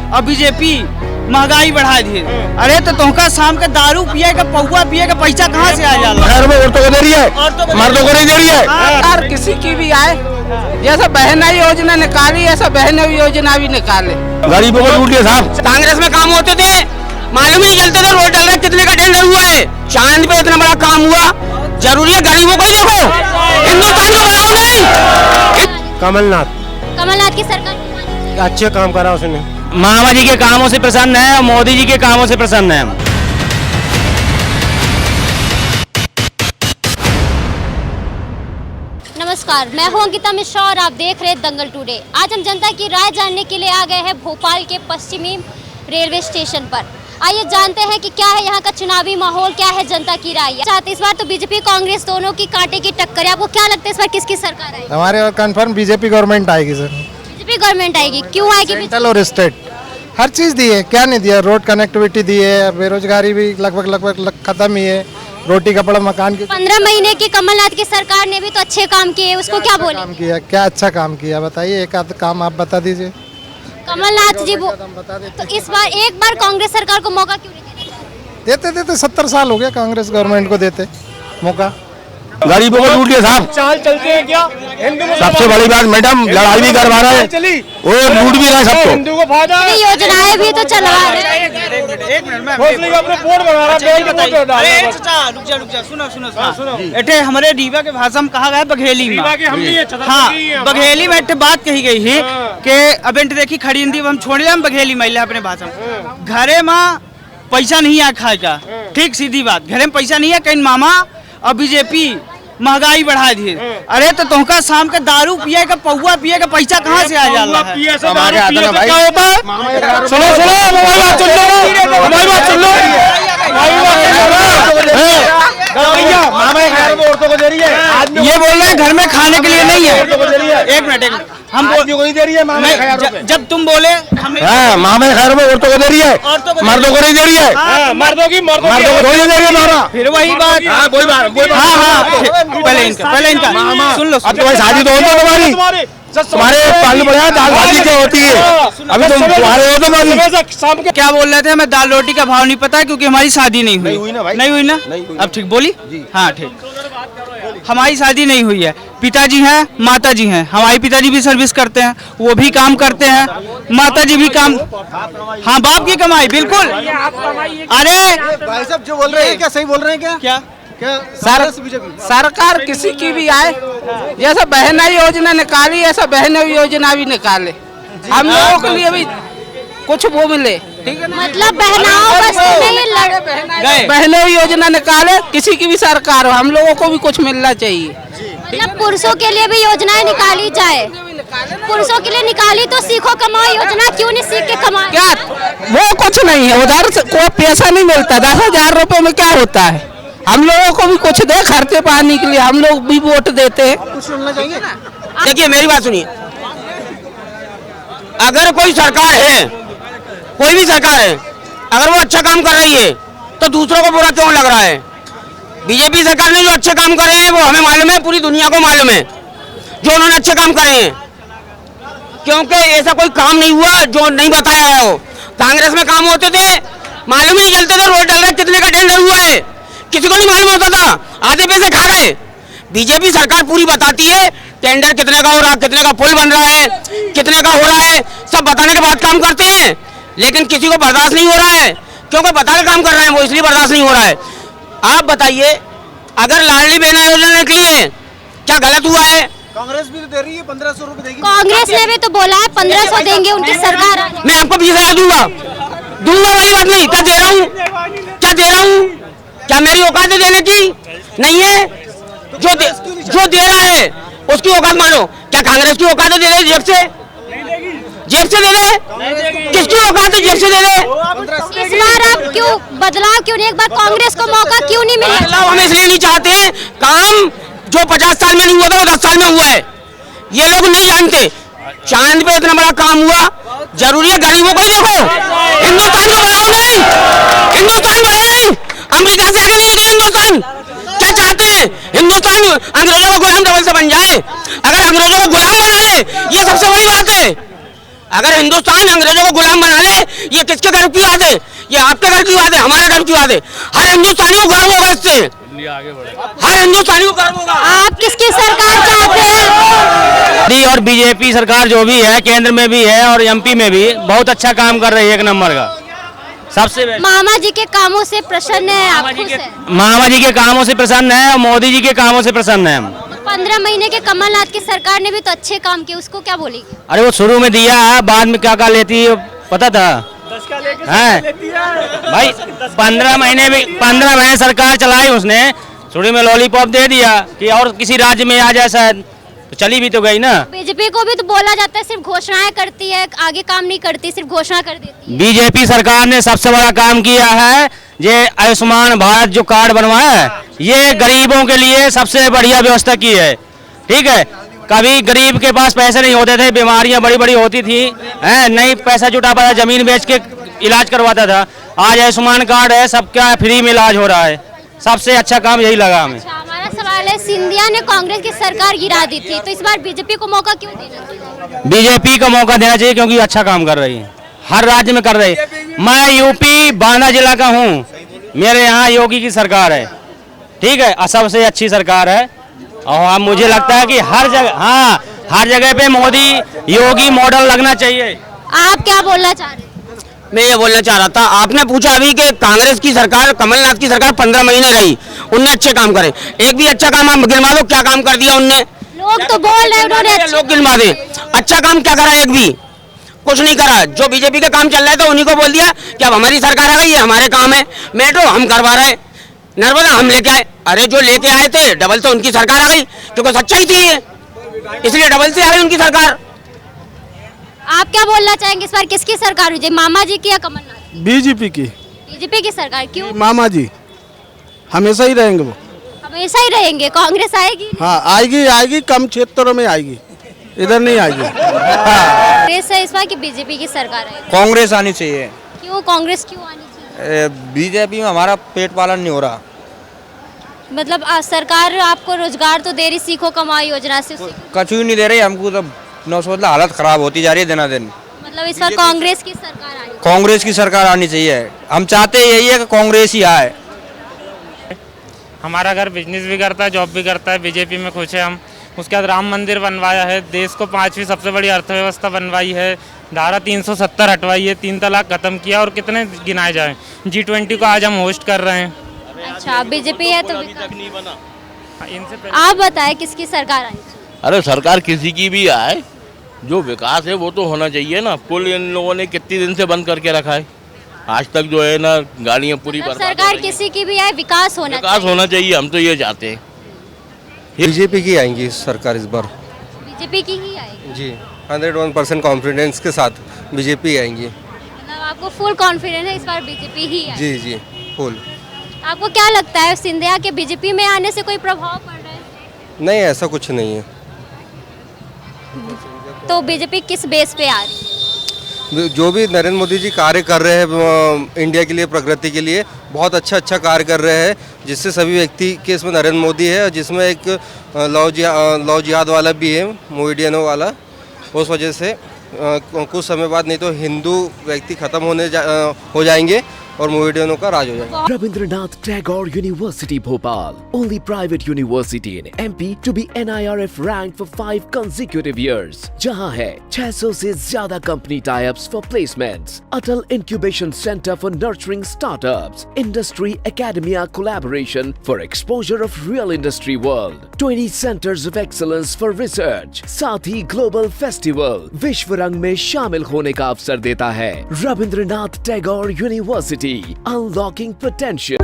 और बीजेपी महंगाई बढ़ा दी। अरे तो तुमका शाम के दारू पिए का पौवा पिए का पैसा कहाँ से आ जाला? घर में औरतों को दे रही है, मर्दों को नहीं दे रही है। सरकार किसी की भी आए, जैसा बहना योजना निकाली ऐसा बहना योजना भी निकाले। गरीबों को लूट लिया साहब। कांग्रेस में काम होते थे, मालूम ही नहीं चलते थे रोड डल रहा है, कितने का टेंडर हुआ है। चांद पे इतना बड़ा काम हुआ, जरूरी है गरीबों को ही देखो, हिंदुस्तान को बनाओ नहीं। कमलनाथ की सरकार अच्छे काम करा उसने। मामा जी के कामों से प्रसन्न है और मोदी जी के कामों से प्रसन्न है। नमस्कार, मैं हूं अंकिता मिश्रा और आप देख रहे हैं दंगल टुडे। आज हम जनता की राय जानने के लिए आ गए हैं भोपाल के पश्चिमी रेलवे स्टेशन पर। आइए जानते हैं कि क्या है यहाँ का चुनावी माहौल, क्या है जनता की राय। चाहते इस बार तो बीजेपी कांग्रेस दोनों की कांटे की टक्कर है। आपको क्या लगता है इस बार किसकी सरकार आएगी? हमारे और कंफर्म बीजेपी गवर्नमेंट आएगी सर। बीजेपी गवर्नमेंट आएगी। क्यों आएगी? सेंट्रल और स्टेट हर चीज दी है, क्या नहीं दिया? रोड कनेक्टिविटी दी है, बेरोजगारी भी लगभग खत्म ही है, रोटी कपड़ा मकान की। 15 महीने की कमलनाथ की सरकार ने भी तो अच्छे काम किए, उसको क्या बोले? काम किया, क्या अच्छा काम किया बताइए? एक आध काम आप बता दीजिए। कमलनाथ जी तो इस बार एक बार कांग्रेस सरकार को मौका क्यों नहीं देते? देते 70 साल हो गया कांग्रेस गवर्नमेंट को देते मौका। गरीबों को लूट लिया साहब। चाल चलते हैं क्या? सबसे बड़ी बात मैडम, लड़ाई भी करवा रहा है, वो लूट भी रहा है सबको। हिंदू को फायदा है, योजनाएं भी तो चलवा रहे हैं। एक मिनट में अपने बोर्ड बना रहा है। रुक जा, सुनो। एटे हमारे रीवा के भाषा में कहा गया बघेली में। हाँ, बघेली में एक बात कही गई है कि अब देखी खड़ी हिंदी हम छोड़ लिया, हम बघेली महिला अपने भाषा में घरे में पैसा नहीं है खाए का। ठीक सीधी बात, घरे में पैसा नहीं है कहीं मामा और बीजेपी महंगाई बढ़ा दी। अरे तो तुमका शाम के दारू पिए का पौवा पिए का पैसा कहाँ से आ जाला है? क्या होता है? सुनो हमारी बात सुन लो, हमारी बात सुन लो। औरतों को दे रही है, ये बोल रहे हैं घर में खाने के लिए नहीं है। एक मिनट हम नहीं दे रही है। जब तुम बोले मामा खैर में औरतों को दे रही है, मर्दों को नहीं दे रही है। मर्दों को नहीं दे रही है मामा। फिर वही बात। पहले इनका सुन लो। अब तुम्हारी शादी तो होती है, तुम्हारे पालू बढ़िया दाल भाजी क्या होती है, अभी तुम तुम्हारे हो तो क्या बोल रहे थे? हमें दाल रोटी का भाव नहीं पता क्योंकि हमारी शादी नहीं हुई ना भाई। नहीं हुई ना? अब ठीक बोली। हाँ ठीक, हमारी शादी नहीं हुई है। पिताजी हैं, माता जी हैं। हमारे पिताजी भी सर्विस करते हैं, वो भी काम करते हैं, माता जी भी काम। हाँ, बाप की कमाई बिल्कुल। अरे भाई साहब जो बोल रहे हैं क्या सही बोल रहे हैं? क्या सरकार किसी की भी आए, जैसा बहना योजना निकाली ऐसा बहना योजना भी निकाले, हम लोगों के लिए भी कुछ वो मिले। ठीक है, मतलब बहनाओं बस नहीं, बहनों योजना निकाले, किसी की भी सरकार हो, हम लोगों को भी कुछ मिलना चाहिए। मतलब पुरुषों के लिए भी योजनाएं निकाली जाए। पुरुषों के लिए निकाली तो सीखो कमाओ योजना, क्यों नहीं सीख के कमाओ? क्या वो कुछ नहीं है, उधर से कोई पैसा नहीं मिलता। 10,000 रुपए में क्या होता है? हम लोगों को भी कुछ दे खर्चे पानी के लिए, हम लोग भी वोट देते हैं। कुछ सुनना चाहिए। देखिए मेरी बात सुनिए, अगर कोई सरकार है, कोई भी सरकार है, अगर वो अच्छा काम कर रही है तो दूसरों को बुरा क्यों लग रहा है? बीजेपी सरकार ने जो अच्छे काम करे हैं वो हमें मालूम है, पूरी दुनिया को मालूम है जो उन्होंने अच्छे काम करे हैं, क्योंकि ऐसा कोई काम नहीं हुआ जो नहीं बताया गया हो। कांग्रेस में काम होते थे, मालूम ही नहीं चलते थे रोड डल रहा है, कितने का टेंडर हुआ है, किसी को नहीं मालूम होता था, आधे पैसे खा गए। बीजेपी सरकार पूरी बताती है, टेंडर कितने का हो रहा है, कितने का पुल बन रहा है, कितने का हो रहा है, सब बताने के बाद काम करते हैं। लेकिन किसी को बर्दाश्त नहीं हो रहा है, क्योंकि बता के काम कर रहे हैं वो, इसलिए बर्दाश्त नहीं हो रहा है। आप बताइए, अगर लाडली बहना योजना निकली है, क्या गलत हुआ है? कांग्रेस भी तो दे रही है, 1500 रुपए देगी। कांग्रेस ने भी तो बोला है 1500 देंगे उनकी सरकार। मैं आपको 20,000 दूंगा वाली बात नहीं। क्या दे रहा हूँ? क्या मेरी औकात है देने की? नहीं है। जो दे रहा है उसकी औकात मानो। क्या कांग्रेस की औकात है दे दे जेब से दे दे? किसकी औकात है जेब से दे दे? इस बार आप क्यों बदलाव क्यों नहीं? एक बार कांग्रेस को मौका क्यों नहीं मिला? बदलाव हम इसलिए नहीं चाहते, काम जो 50 साल में नहीं हुआ था वो 10 साल में हुआ है, ये लोग नहीं जानते। चांद पे इतना बड़ा काम हुआ, जरूरी है गरीबों को ही देखो, हिंदुस्तान को बनाओ नहीं, हिंदुस्तान बढ़े नहीं, अमेरिका से आगे नहीं गया हिंदुस्तान। क्या चाहते हैं? हिंदुस्तान अंग्रेजों का गुलाम डबल से बन जाए। अगर अंग्रेजों को गुलाम बना ले, ये सबसे बड़ी बात है। अगर हिंदुस्तान अंग्रेजों को गुलाम बना ले ये किसके गर्व की याद है? ये आपके घर की याद है, हमारे घर की याद है। हर हिंदुस्तानी को गर्व होगा इससे, हर हिंदुस्तानी को गर्व होगा। आप किसकी सरकार चाहते हैं? मोदी और बीजेपी सरकार जो भी है, केंद्र में भी है और एमपी में भी बहुत अच्छा काम कर रही है, एक नंबर का, सबसे बेस्ट। मामा जी के कामों से प्रसन्न है आप? खुश हैं? मामा जी के कामों से प्रसन्न है और मोदी जी के कामों से प्रसन्न है हम। 15 महीने के कमलनाथ की सरकार ने भी तो अच्छे काम किए, उसको क्या बोलेगी? अरे वो शुरू में दिया है, बाद में क्या क्या लेती है पता था? हैं भाई 15 महीने सरकार चलाई उसने, शुरू में लॉलीपॉप दे दिया कि और किसी राज्य में आ जाए शायद, तो चली भी तो गई ना। बीजेपी को भी तो बोला जाता है सिर्फ घोषणाएं करती है, आगे काम नहीं करती, सिर्फ घोषणा कर देती है। बीजेपी सरकार ने सबसे बड़ा काम किया है, ये आयुष्मान भारत जो कार्ड बनवाया है, ये गरीबों के लिए सबसे बढ़िया व्यवस्था की है। ठीक है, कभी गरीब के पास पैसे नहीं होते थे, बीमारियां बड़ी बड़ी होती थी, नहीं पैसा जुटा पाया, जमीन बेच के इलाज करवाता था। आज आयुष्मान कार्ड है, सबका फ्री में इलाज हो रहा है, सबसे अच्छा काम यही लगा हमें। हमारा सवाल है, सिंधिया ने कांग्रेस की सरकार गिरा दी थी, तो इस बार बीजेपी को मौका क्यों देना चाहिए? बीजेपी को मौका देना चाहिए क्योंकि अच्छा काम कर रही है, हर राज्य में कर रही है। मैं यूपी बांदा जिला का हूँ, मेरे यहाँ योगी की सरकार है, ठीक है, सबसे अच्छी सरकार है। और मुझे लगता है कि हर जगह, हाँ, हर जगह पे मोदी योगी मॉडल लगना चाहिए। आप क्या बोलना चाह रहे हैं? मैं ये बोलना चाह रहा था, आपने पूछा अभी कि कांग्रेस की सरकार, कमलनाथ की सरकार 15 महीने रही, उनने अच्छे काम करे, एक भी अच्छा काम आप गिनवा दो, क्या काम कर दिया उनने? लोग तो बोल रहे हैं उन्होंने लोग गिनवा दे, अच्छा काम क्या करा? एक भी कुछ नहीं करा। जो बीजेपी का काम चल रहा है तो उन्हीं को बोल दिया कि अब हमारी सरकार आ गई है, हमारे काम है, मेट्रो हम करवा रहे, नर्मदा हम लेके आए। अरे जो लेके आए थे डबल तो उनकी सरकार आ गई, क्योंकि सच्चाई थी ये, इसलिए डबल से आ गई उनकी सरकार। आप क्या बोलना चाहेंगे, इस बार किसकी सरकार हुई, मामा जी की या कमलनाथ? बीजेपी की, बीजेपी की सरकार। क्यों? मामा जी हमेशा ही रहेंगे, वो हमेशा ही रहेंगे। कांग्रेस आएगी? हाँ आएगी, कम क्षेत्रों में आएगी, इधर नहीं आएगी। कांग्रेस है इस बार की बीजेपी की सरकार है? कांग्रेस आनी चाहिए। क्यों कांग्रेस क्यों आनी चाहिए? बीजेपी में हमारा पेट पालन नहीं हो रहा। मतलब सरकार आपको रोजगार तो दे रही, सीखो कमाओ योजना से, कुछ भी नहीं दे रही हमको, तो नौसोदला हालत खराब होती जा रही है दिन दिन। मतलब इस बार कांग्रेस की सरकार आनी? कांग्रेस की सरकार आनी चाहिए, हम चाहते यही है कि कांग्रेस ही आए। हमारा घर बिजनेस भी करता है, जॉब भी करता है, बीजेपी में खुश है हम। उसके बाद राम मंदिर बनवाया है, देश को 5वीं सबसे बड़ी अर्थव्यवस्था बनवाई है, धारा 370 हटवाई है, 3 तलाक खत्म किया, और कितने गिनाए जाएं। G20 को आज हम होस्ट कर रहे हैं। अच्छा, बीजेपी है तो इनसे आप बताएं किसकी सरकार आनी चाहिए? अरे सरकार किसी की भी आए, जो विकास है वो तो होना चाहिए ना। पुल इन लोगों ने कितने दिन से बंद करके रखा है, आज तक जो है ना गाड़ियाँ पूरी बर्बाद। सरकार किसी की भी आए, विकास होना चाहिए, हम तो ये चाहते हैं। बीजेपी की आएंगी सरकार इस बार। बीजेपी की ही आएगी जी, 101% कॉन्फिडेंस के साथ बीजेपी आएंगी। मतलब आपको फुल कॉन्फिडेंस है इस बार बीजेपी ही आएगी? जी फुल। आपको क्या लगता है, सिंधिया के बीजेपी में आने से कोई प्रभाव पड़ रहा है? नहीं, ऐसा कुछ नहीं है। तो बीजेपी किस बेस पे आ रही है? जो भी नरेंद्र मोदी जी कार्य कर रहे हैं इंडिया के लिए, प्रगति के लिए बहुत अच्छा कार्य कर रहे हैं, जिससे सभी व्यक्ति के इसमें नरेंद्र मोदी है, जिसमें एक लव जिहाद वाला भी है, मोहिडियनों वाला। उस वजह से कुछ समय बाद नहीं तो हिंदू व्यक्ति खत्म हो जाएंगे और मोहिडियनों का राज हो जाएगा। Rabindranath Tagore University Bhopal, only private university in MP to be NIRF ranked for 5 consecutive years, जहां है 600 से ज्यादा company tie-ups for placements, Atal Incubation Center for nurturing startups, Industry Academia collaboration for exposure of real industry world, 20 centers of excellence for research, साथ ही global festival विश्व रंग में शामिल होने का अवसर देता है। Rabindranath Tagore university, unlocking potential।